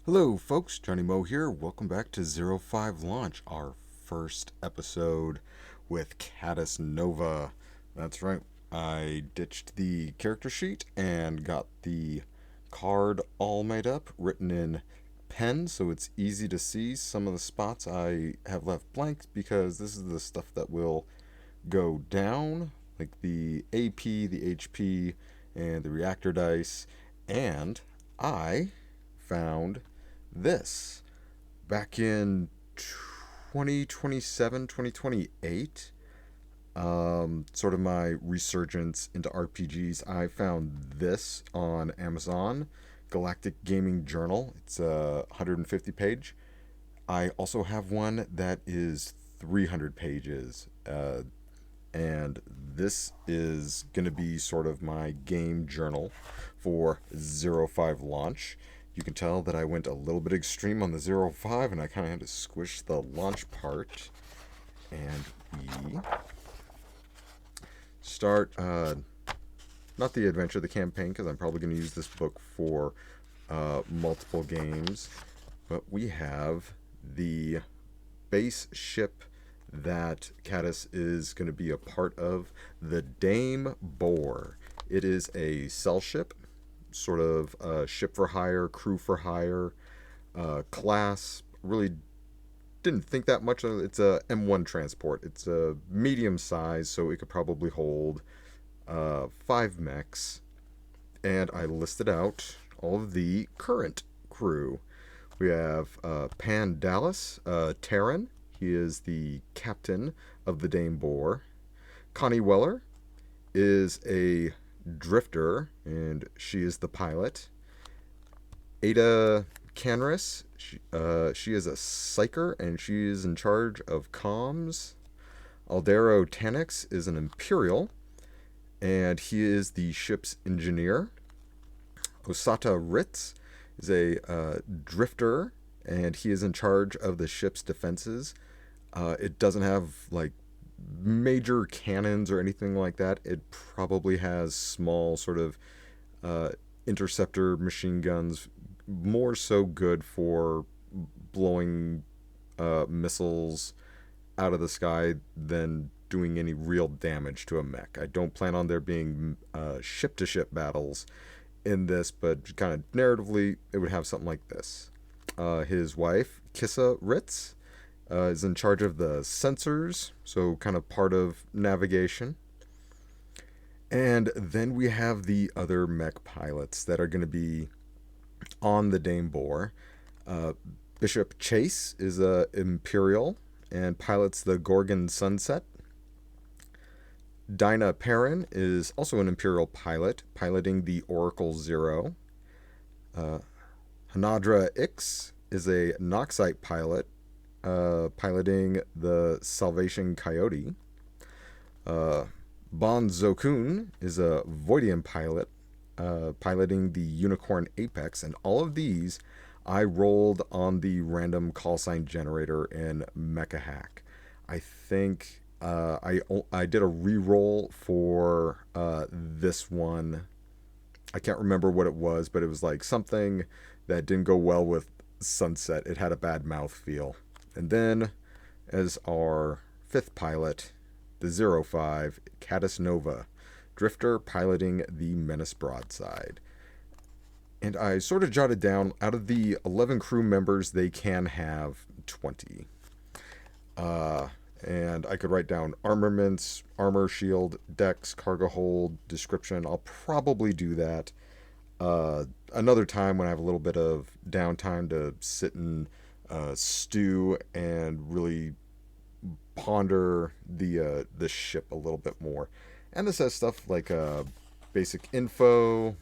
Hello, folks. Johnny Mo here. Welcome back to 05 Launch, our first episode with Cadis Nova. That's right. I ditched the character sheet and got the card all made up, written in pen, so it's easy to see some of the spots I have left blank because this is the stuff that will go down, like the AP, the HP, and the reactor dice. And I found this back in 2027, 2028. Sort of my resurgence into RPGs. I found this on Amazon, Galactic Gaming Journal. It's a 150 page. I also have one that is 300 pages. And this is going to be sort of my game journal for 05 launch. You can tell that I went a little bit extreme on the 05 and I kind of had to squish the launch part. And we start, not the adventure, the campaign, because I'm probably going to use this book for multiple games. But we have the base ship that Cadis is going to be a part of, the Dame Boar. It is a cell ship, sort of ship for hire, crew for hire, class. Really didn't think that much of it. It's a M1 transport. It's a medium size, so it could probably hold 5 mechs. And I listed out all of the current crew. We have Pan Dallas, Terran. He is the captain of the Dame Boar. Connie Weller is a drifter, and she is the pilot. Ada Canris, she is a psyker, and she is in charge of comms. Aldero Tanix is an Imperial, and he is the ship's engineer. Osata Ritz is a drifter, and he is in charge of the ship's defenses. It doesn't have like major cannons or anything like that. It probably has small sort of interceptor machine guns, more so good for blowing missiles out of the sky than doing any real damage to a mech. I don't plan on there being ship to ship battles in this, but kind of narratively, it would have something like this. His wife, Kissa Ritz, is in charge of the sensors, so kind of part of navigation. And then we have the other mech pilots that are going to be on the Dame Boar. Bishop Chase is a Imperial and pilots the Gorgon Sunset. Dinah Perrin is also an Imperial pilot, piloting the Oracle Zero. Hanadra Ix is a Noxite pilot, piloting the Salvation Coyote. Bon Zokun is a Voidian pilot, piloting the Unicorn Apex, and all of these I rolled on the random call sign generator in Mecha Hack. I think I did a re-roll for this one. I can't remember what it was, but it was like something that didn't go well with Sunset. It had a bad mouth feel. And then, as our fifth pilot, the 05, Cadis Nova, drifter piloting the Menace Broadside. And I sort of jotted down, out of the 11 crew members, they can have 20. And I could write down armaments, armor, shield, decks, cargo hold, description. I'll probably do that another time when I have a little bit of downtime to sit and stew and really ponder the ship a little bit more. And this has stuff like basic info,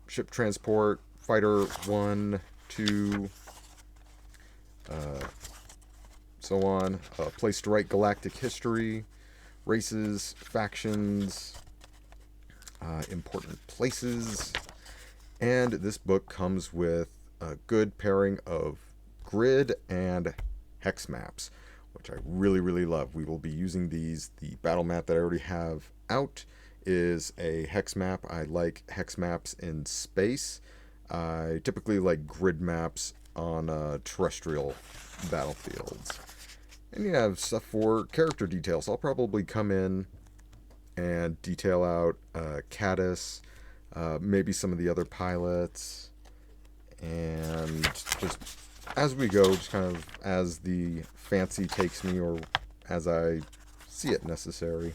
ship transport, fighter 1, 2, so on. Place to write galactic history, races, factions, important places. And this book comes with a good pairing of grid and hex maps, which I really, really love. We will be using these. The battle map that I already have out is a hex map. I like hex maps in space. I typically like grid maps on terrestrial battlefields. And you have stuff for character details. I'll probably come in and detail out Cadis, maybe some of the other pilots, and just as we go, just kind of as the fancy takes me or as I see it necessary.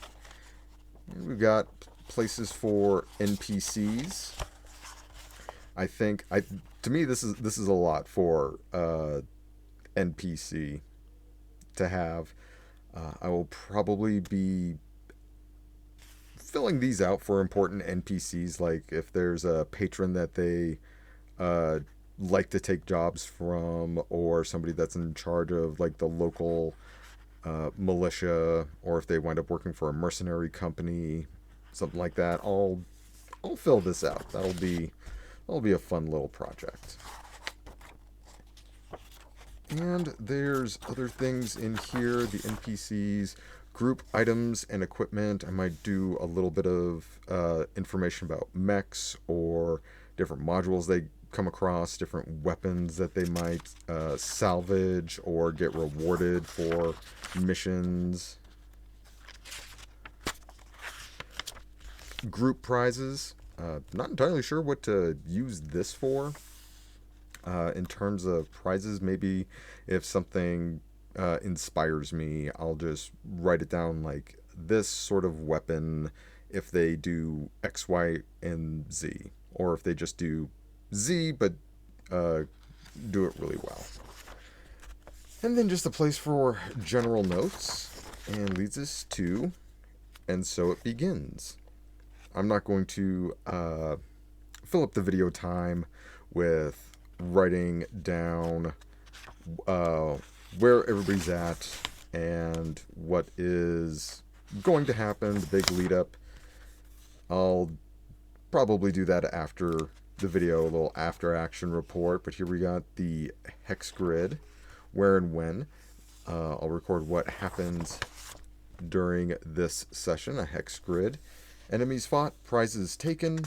We've got places for NPCs. I think to me this is a lot for NPC to have. I will probably be filling these out for important NPCs, like if there's a patron that they like to take jobs from, or somebody that's in charge of like the local militia, or if they wind up working for a mercenary company, something like that. I'll fill this out. That'll be a fun little project. And there's other things in here, the NPCs, group items and equipment. I might do a little bit of information about mechs or different modules they come across, different weapons that they might salvage or get rewarded for missions. Group prizes. Not entirely sure what to use this for. In terms of prizes, maybe if something inspires me, I'll just write it down like this sort of weapon if they do X, Y, and Z. Or if they just do Z, but do it really well. And then just a place for general notes, and leads us to, and so it begins. I'm not going to fill up the video time with writing down where everybody's at and what is going to happen, the big lead up. I'll probably do that after the video, a little after action report, but here we got the hex grid, where and when. I'll record what happens during this session, a hex grid. Enemies fought, prizes taken,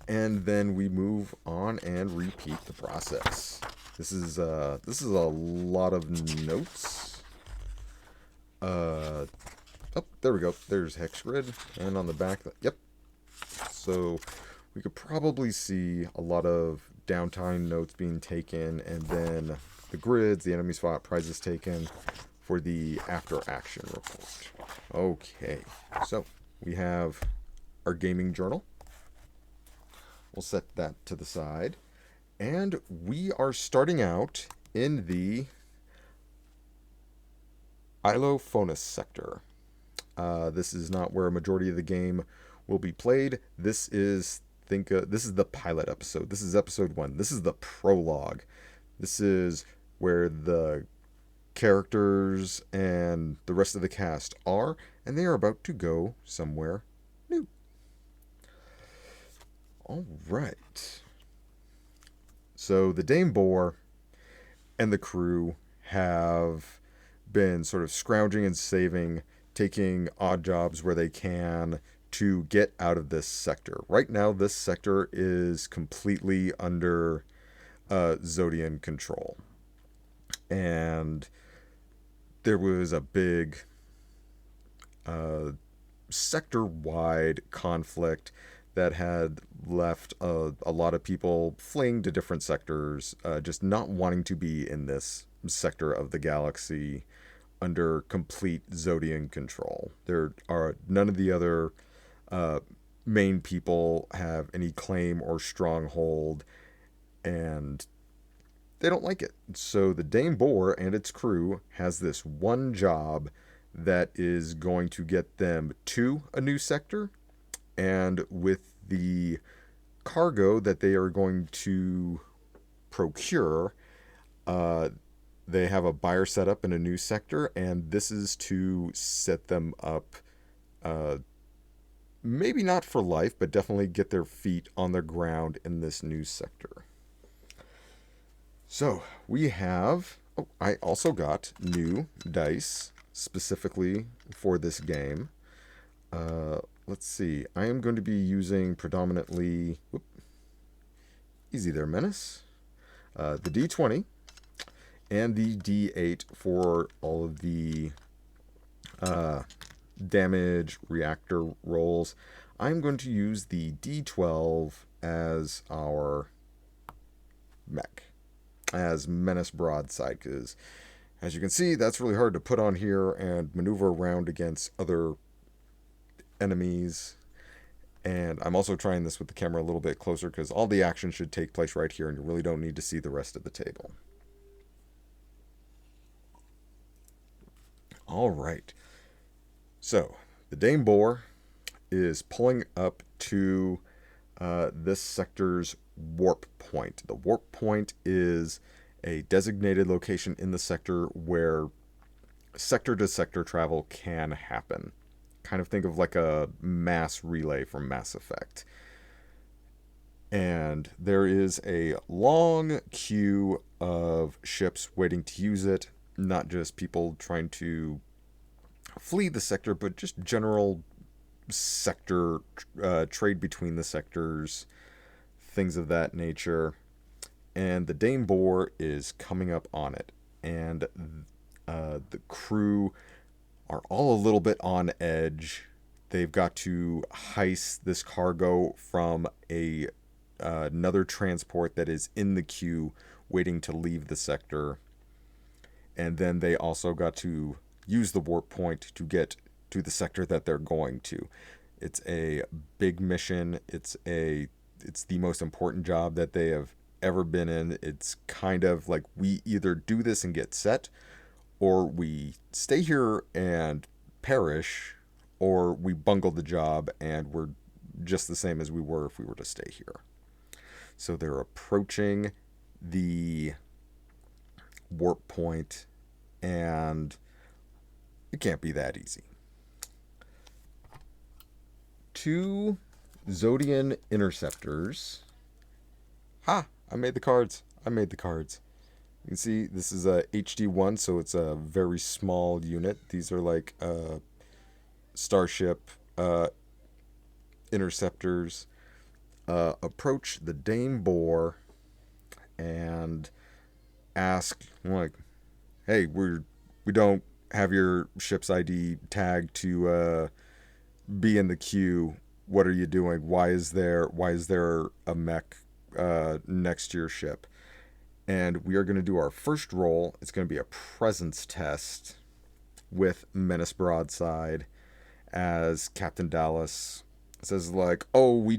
and then we move on and repeat the process. This is a lot of notes. Oh, there we go. There's hex grid, and on the back, yep. So we could probably see a lot of downtime notes being taken, and then the grids, the enemies fought, prizes taken for the after action report. Okay, so we have our gaming journal. We'll set that to the side. And we are starting out in the Ilophonus sector. This is not where a majority of the game will be played. This is the pilot episode. This is episode 1. This is the prologue. This is where the characters and the rest of the cast are, and they are about to go somewhere new. All right. So the Dame Boar and the crew have been sort of scrounging and saving, taking odd jobs where they can to get out of this sector. Right now, this sector is completely under Zodian control. And there was a big sector-wide conflict that had left a lot of people fleeing to different sectors, just not wanting to be in this sector of the galaxy under complete Zodian control. There are none of the other main people have any claim or stronghold, and they don't like it. So the Dame Boar and its crew has this one job that is going to get them to a new sector, and with the cargo that they are going to procure, they have a buyer set up in a new sector, and this is to set them up, maybe not for life, but definitely get their feet on the ground in this new sector. So we have, I also got new dice specifically for this game. Let's see, I am going to be using predominantly Easy there, Menace. The D20 and the D8 for all of the damage reactor rolls. I'm going to use the D12 as our mech, as Menace Broadside, because as you can see, that's really hard to put on here and maneuver around against other enemies. And I'm also trying this with the camera a little bit closer because all the action should take place right here and you really don't need to see the rest of the table. All right. So, the Dame Boar is pulling up to this sector's warp point. The warp point is a designated location in the sector where sector-to-sector travel can happen. Kind of think of like a mass relay from Mass Effect. And there is a long queue of ships waiting to use it. Not just people trying to flee the sector, but just general sector trade between the sectors, things of that nature. And the Dame Boar is coming up on it. And the crew are all a little bit on edge. They've got to heist this cargo from another transport that is in the queue waiting to leave the sector. And then they also got to use the warp point to get to the sector that they're going to. It's a big mission. It's the most important job that they have ever been in. It's kind of like we either do this and get set, or we stay here and perish, or we bungle the job and we're just the same as we were if we were to stay here. So they're approaching the warp point, and it can't be that easy. 2 Zodian interceptors. Ha! I made the cards. You can see this is a HD1, so it's a very small unit. These are like Starship interceptors. Approach the Dame Boar and ask, like, hey, we don't have your ship's ID tagged to be in the queue. What are you doing? Why is there a mech next to your ship? And we are going to do our first roll. It's going to be a presence test with Menace Broadside, as Captain Dallas says, like, oh, we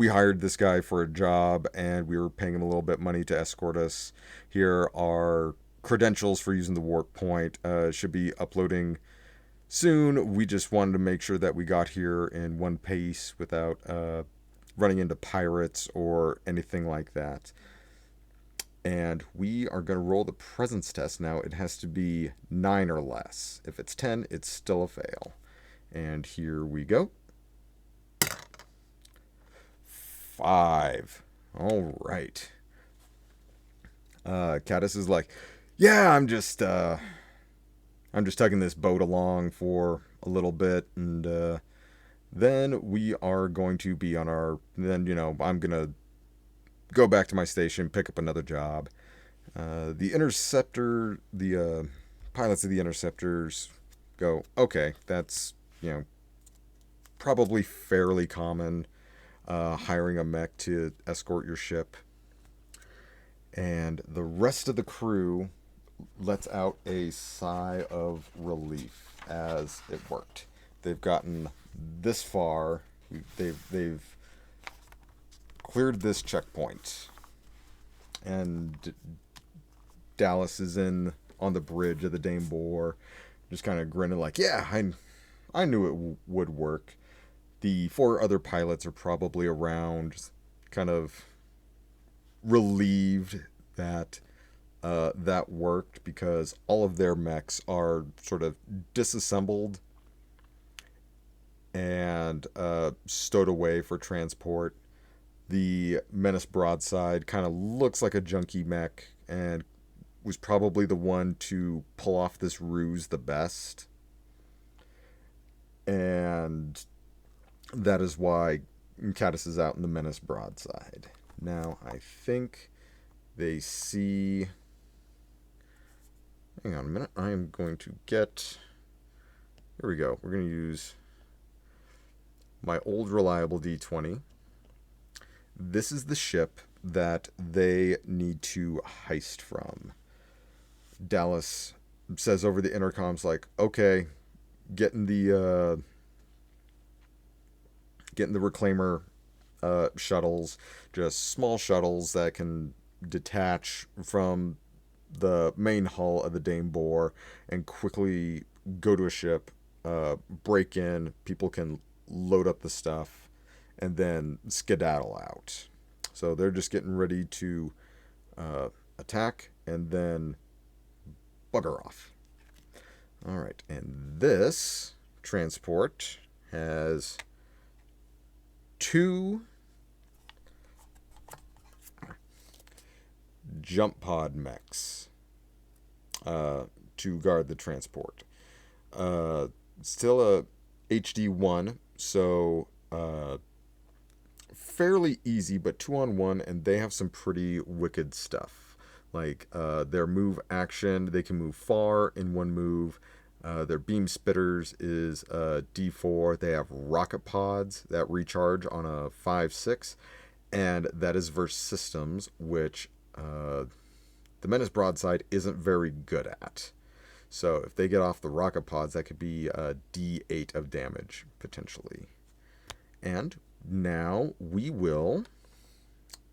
hired this guy for a job and we were paying him a little bit of money to escort us. Here are credentials for using the warp point. Should be uploading soon. We just wanted to make sure that we got here in one piece without running into pirates or anything like that. And we are going to roll the presence test now. It has to be 9 or less. If it's 10, it's still a fail. And here we go. 5. All right. Cadis is like, yeah, I'm just tugging this boat along for a little bit, and then we are going to be on our. Then I'm gonna go back to my station, pick up another job. The interceptor, the pilots of the interceptors go, okay, that's probably fairly common. Hiring a mech to escort your ship. And the rest of the crew lets out a sigh of relief as it worked. They've gotten this far. They've cleared this checkpoint. And Dallas is on the bridge of the Dame Boar, just kind of grinning like, yeah, I knew it would work. The 4 other pilots are probably around, just kind of relieved that that worked, because all of their mechs are sort of disassembled and stowed away for transport. The Menace Broadside kind of looks like a junky mech and was probably the one to pull off this ruse the best. And that is why Cadis is out in the Menace Broadside. Now, I think they see... Hang on a minute. I am going to get... Here we go. We're going to use my old reliable D20. This is the ship that they need to heist from. Dallas says over the intercoms, like, okay, getting the reclaimer shuttles, just small shuttles that can detach from the main hull of the Dame Boar and quickly go to a ship, break in, people can load up the stuff, and then skedaddle out. So they're just getting ready to attack and then bugger off. All right, and this transport has 2 jump pod mechs to guard the transport. Still a HD1, so fairly easy, but 2-on-1, and they have some pretty wicked stuff. Like their move action, they can move far in one move. Their beam spitters is D4. They have rocket pods that recharge on a 5-6, and that is versus systems, which the Menace Broadside isn't very good at. So if they get off the rocket pods, that could be a D8 of damage, potentially. And now we will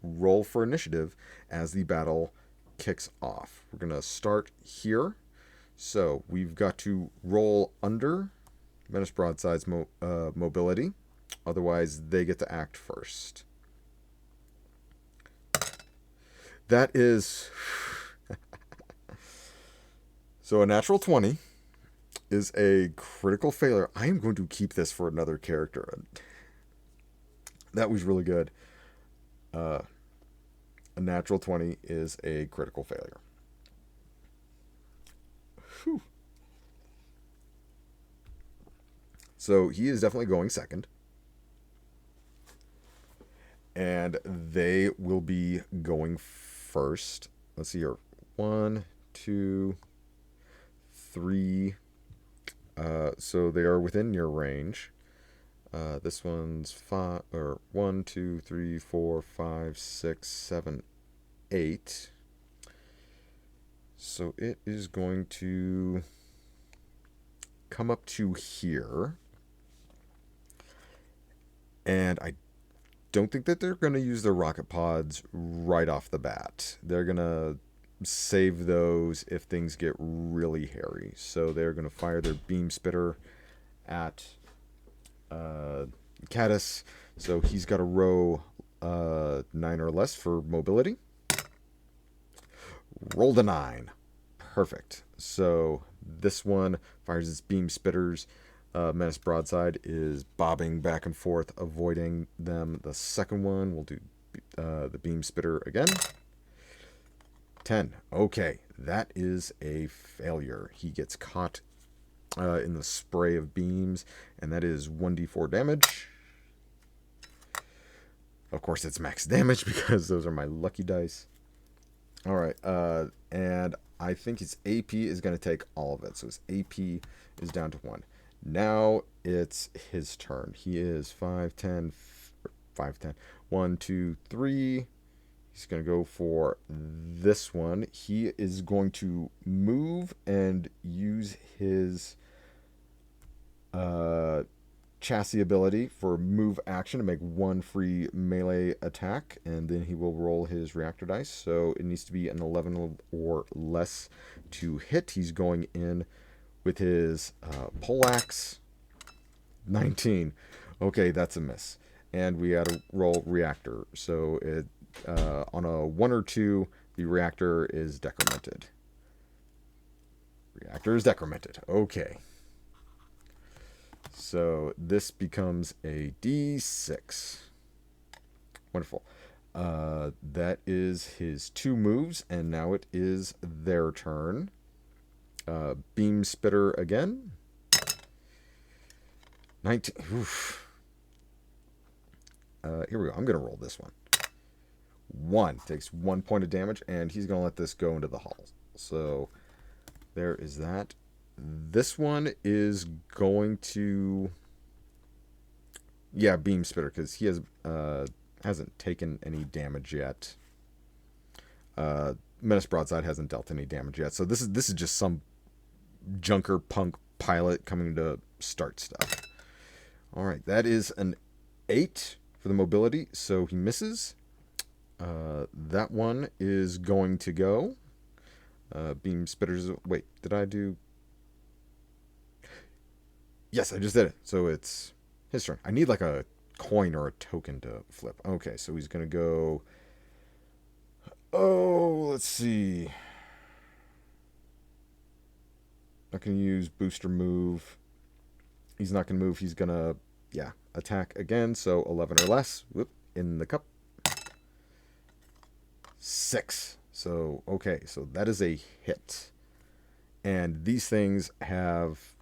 roll for initiative as the battle kicks off. We're going to start here. So we've got to roll under Menace Broadside's mobility. Otherwise, they get to act first. That is... So a natural 20 is a critical failure. I am going to keep this for another character. That was really good. A natural 20 is a critical failure. Whew. So he is definitely going second. And they will be going first. Let's see here. 1, 2, 3. So they are within your range. This one's 5, or 1, 2, 3, 4, 5, 6, 7, 8. So it is going to come up to here. And I don't think that they're going to use their rocket pods right off the bat. They're going to save those if things get really hairy. So they're going to fire their beam spitter at Cadis. So he's got a row 9 or less for mobility. Rolled a 9. Perfect. So this one fires its beam spitters. Menace Broadside is bobbing back and forth, avoiding them. The second one will do the beam spitter again. 10. Okay, that is a failure. He gets caught in the spray of beams, and that is 1d4 damage. Of course, it's max damage because those are my lucky dice. All right, and I think his AP is going to take all of it. So his AP is down to 1. Now it's his turn. He is 5, 10, 1, 2, 3. He's going to go for this one. He is going to move and use his chassis ability for move action to make 1 free melee attack, and then he will roll his reactor dice. So it needs to be an 11 or less to hit. He's going in with his poleaxe. 19. Okay, that's a miss. And we had to roll reactor. So it on a 1 or 2, the reactor is decremented. Reactor is decremented. Okay. So this becomes a D6. Wonderful. That is his 2 moves, and now it is their turn. Beam spitter again. 19. Oof. Here we go. I'm going to roll this one. 1. Takes 1 point of damage, and he's going to let this go into the hull. So there is that. This one is going to... Yeah, Beam Spitter, because he hasn't taken any damage yet. Menace Broadside hasn't dealt any damage yet. So this is just some junker punk pilot coming to start stuff. Alright, that is an 8 for the mobility, so he misses. That one is going to go. Beam Spitters... Wait, did I do... Yes, I just did it. So it's his turn. I need like a coin or a token to flip. Okay, so he's going to go... Oh, let's see. Not going to use booster move. He's not going to move. He's going to, yeah, attack again. So 11 or less. Whoop, in the cup. 6. So, okay, so that is a hit. And these things have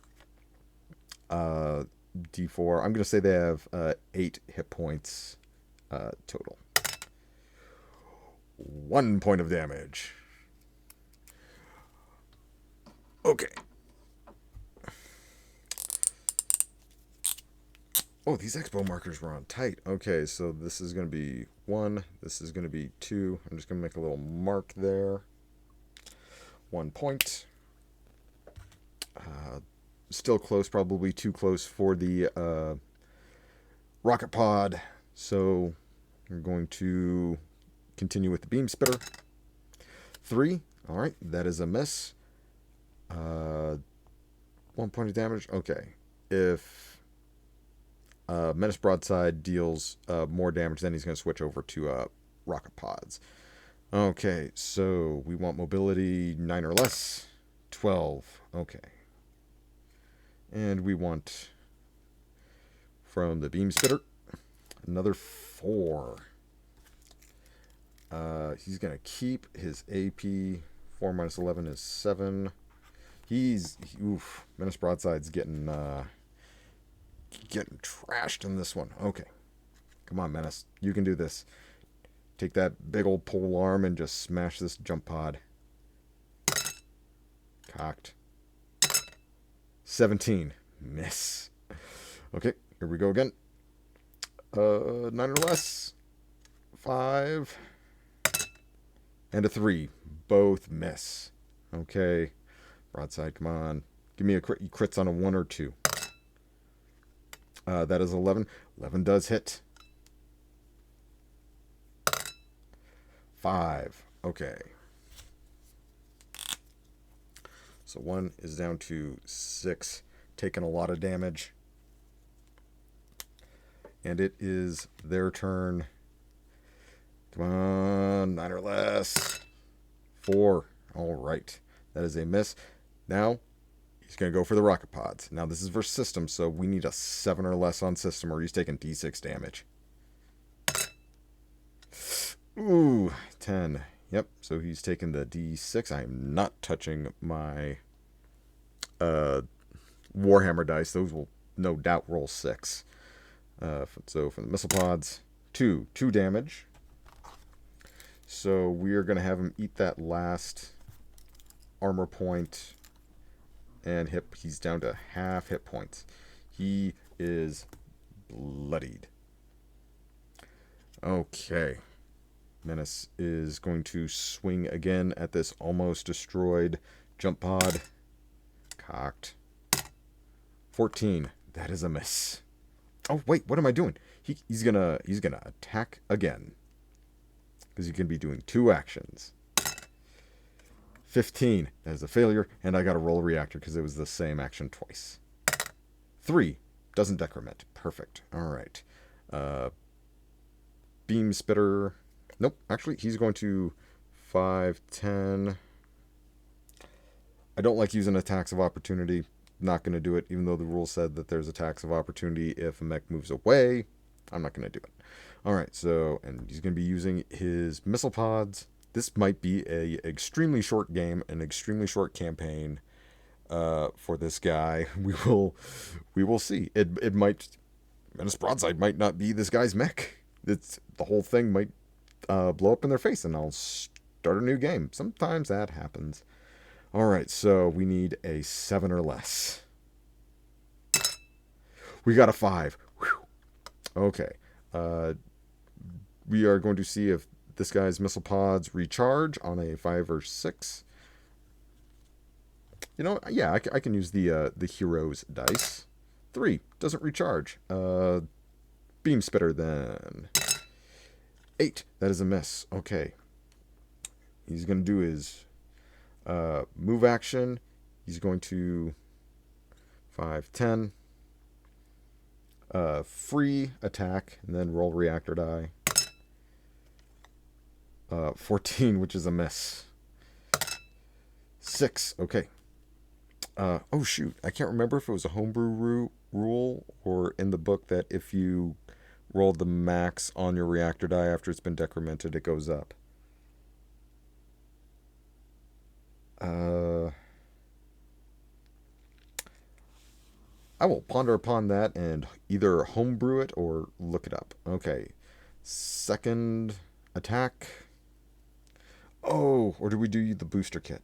D4. I'm going to say they have 8 hit points total. 1 point of damage. Okay. Oh, these expo markers were on tight. Okay, so this is going to be 1. This is going to be 2. I'm just going to make a little mark there. 1 point. Still close, probably too close for the rocket pod. So we're going to continue with the Beam Spitter. 3. All right, that is a miss. 1 point of damage. Okay. If Menace Broadside deals more damage, then he's going to switch over to rocket pods. Okay, so we want mobility 9 or less. 12. Okay. And we want, from the Beam Spitter, another 4. He's going to keep his AP. 4 minus 11 is 7. Menace Broadside's getting trashed in this one. Okay. Come on, Menace. You can do this. Take that big old pole arm and just smash this jump pod. Cocked. 17. Miss. Okay, here we go again. 9 or less. 5. And a 3. Both miss. Okay. Broadside, come on. Give me a crit. Crits on a 1 or 2. That is 11. 11 does hit. 5. Okay. So 1 is down to 6. Taking a lot of damage. And it is their turn. Come on. 9 or less. 4. All right. That is a miss. Now, he's going to go for the rocket pods. Now, this is for system, so we need a 7 or less on system, or he's taking D6 damage. Ooh, 10. Yep, so he's taking the D6. I am not touching my Warhammer dice. Those will no doubt roll 6. So for the missile pods, 2 damage. So we are going to have him eat that last armor point and he's down to half hit points. He is bloodied. Okay. Menace is going to swing again at this almost destroyed jump pod. Cocked. 14. That is a miss. Oh wait, what am I doing? He's gonna attack again. Because he can be doing 2 actions. 15. That is a failure, and I got to roll a reactor because it was the same action twice. 3. Doesn't decrement. Perfect. All right. Beam Spitter. Nope. Actually, he's going to 5, 10. I don't like using attacks of opportunity. Not going to do it, even though the rule said that there's attacks of opportunity if a mech moves away. I'm not going to do it. All right. So, and he's going to be using his missile pods. This might be a extremely short game, an extremely short campaign for this guy. We will see. It might, Menace Broadside might not be this guy's mech. it's the whole thing might blow up in their face, and I'll start a new game. Sometimes that happens. All right, so we need a 7 or less. We got a 5. Whew. Okay. We are going to see if this guy's missile pods recharge on a 5 or 6. You know, yeah, I can use the hero's dice. 3 doesn't recharge. Beam spitter then. 8. That is a miss. Okay. He's going to do his move action. He's going to 5, 10. Free attack, and then roll reactor die. 14, which is a miss. 6, okay. Oh shoot, I can't remember if it was a homebrew rule or in the book that if you roll the max on your reactor die after it's been decremented, it goes up. I will ponder upon that and either homebrew it or look it up. Okay. Second attack. Oh, or do we do the booster kit?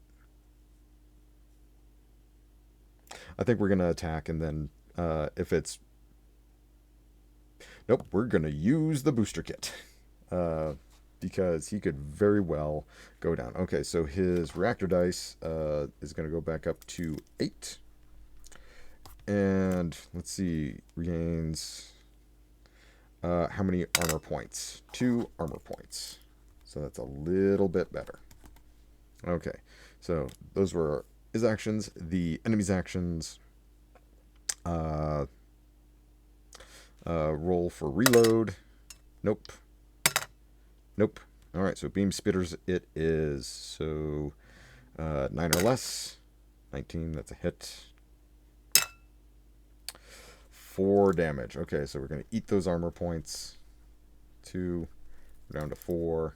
I think we're going to attack, and then if it's... Nope, we're going to use the booster kit. Because he could very well go down. Okay, so his reactor dice is going to go back up to 8. And let's see, regains how many armor points? 2 armor points. So that's a little bit better. Okay, so those were his actions. The enemy's actions. Roll for reload. Nope. Nope. All right, so beam spitters it is. So 9 or less. 19, that's a hit. 4 damage. Okay, so we're going to eat those armor points. 2, down to 4.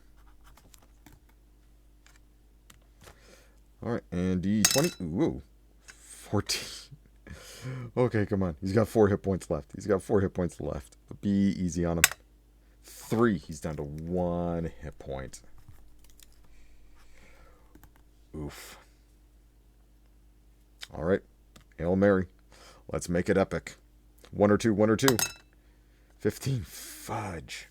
All right, and D20. Ooh, 14. Okay, come on. He's got 4 hit points left. He's got 4 hit points left. Be easy on him. 3. He's down to 1 hit point. Oof. All right. Hail Mary. Let's make it epic. 1 or 2, 1 or 2. 15. Fudge.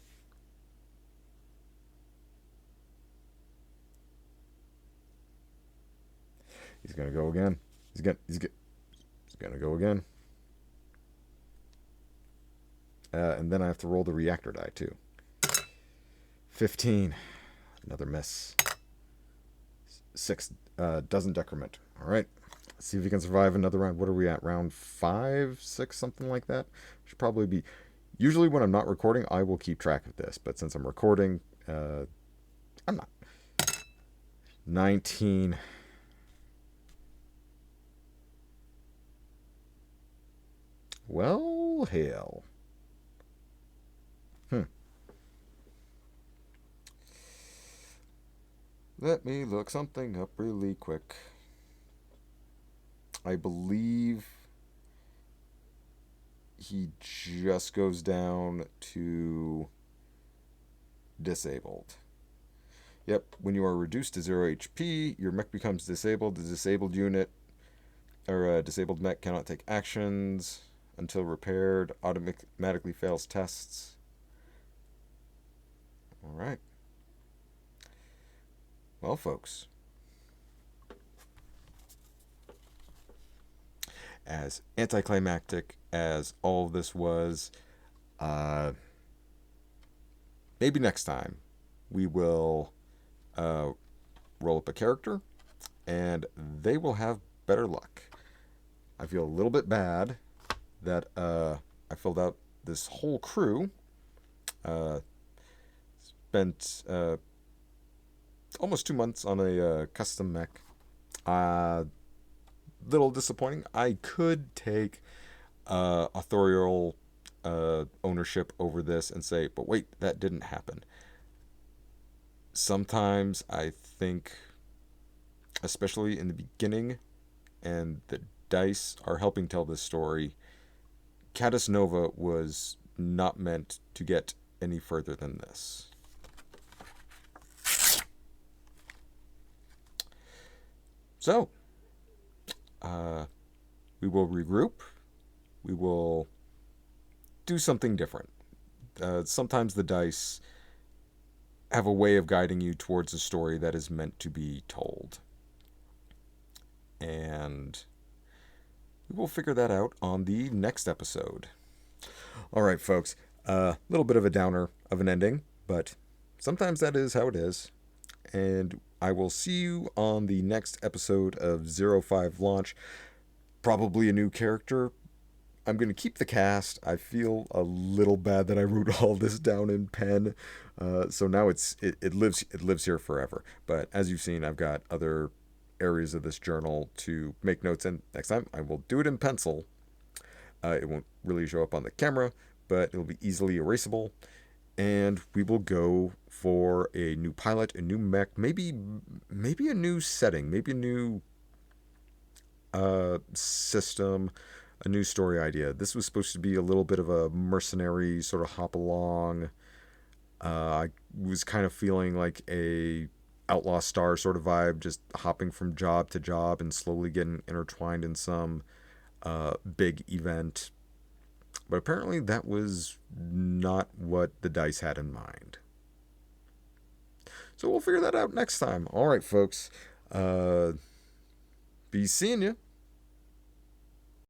He's going to go again. He's going to go again. And then I have to roll the reactor die, too. 15. Another miss. 6. Doesn't decrement. All right. Let's see if he can survive another round. What are we at? Round 5, 6, something like that? Should probably be... Usually when I'm not recording, I will keep track of this. But since I'm recording, I'm not. 19... Well, hell. Let me look something up really quick. I believe he just goes down to disabled. Yep, when you are reduced to 0 HP, your mech becomes disabled. The disabled unit or disabled mech cannot take actions until repaired, automatically fails tests. All right. Well, folks, as anticlimactic as all of this was, maybe next time we will roll up a character and they will have better luck. I feel a little bit bad that I filled out this whole crew, spent almost 2 months on a custom mech. Little disappointing. I could take authorial ownership over this and say, but wait, that didn't happen. Sometimes I think, especially in the beginning, and the dice are helping tell this story, Cadis Nova was not meant to get any further than this. So, we will regroup. We will do something different. Sometimes the dice have a way of guiding you towards a story that is meant to be told. And we will figure that out on the next episode. All right, folks. A little bit of a downer of an ending, but sometimes that is how it is. And I will see you on the next episode of 05 Launch. Probably a new character. I'm going to keep the cast. I feel a little bad that I wrote all this down in pen. So now it lives here forever. But as you've seen, I've got other areas of this journal to make notes in. Next time, I will do it in pencil. It won't really show up on the camera, but it'll be easily erasable. And we will go for a new pilot, a new mech, maybe a new setting, maybe a new system, a new story idea. This was supposed to be a little bit of a mercenary sort of hop along. I was kind of feeling like a Outlaw Star sort of vibe, just hopping from job to job and slowly getting intertwined in some big event. But apparently that was not what the dice had in mind. So we'll figure that out next time. All right, folks. Be seeing you.